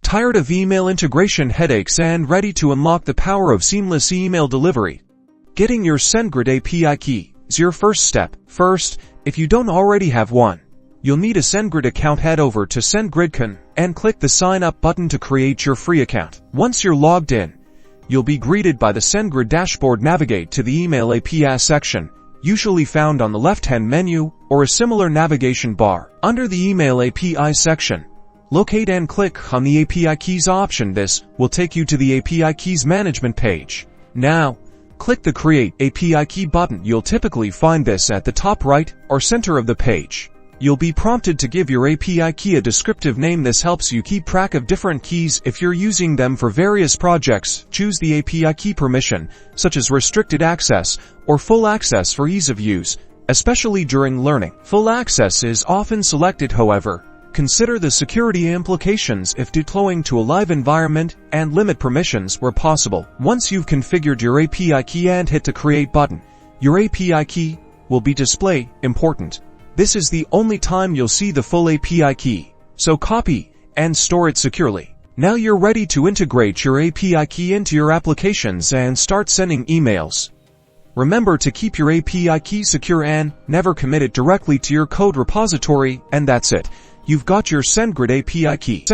Tired of email integration headaches and ready to unlock the power of seamless email delivery? Getting your Sendgrid API key is your first step. First, if you don't already have one, you'll need a Sendgrid account. Head over to Sendgrid and click the Sign Up button to create your free account. Once you're logged in, you'll be greeted by the Sendgrid dashboard. Navigate to the Email API section, usually found on the left-hand menu or a similar navigation bar. Under the Email API section, locate and click on the API Keys option. This will take you to the API Keys management page. Now, click the Create API Key button. You'll typically find this at the top right or center of the page. You'll be prompted to give your API key a descriptive name. This helps you keep track of different keys if you're using them for various projects. Choose the API key permission, such as restricted access or full access for ease of use, especially during learning. Full access is often selected, however. Consider the security implications if deploying to a live environment, and limit permissions where possible. Once you've configured your API key and hit the Create button, your API key will be displayed. Important: this is the only time you'll see the full API key, so copy and store it securely. Now you're ready to integrate your API key into your applications and start sending emails. Remember to keep your API key secure and never commit it directly to your code repository. And that's it. You've got your Sendgrid API key.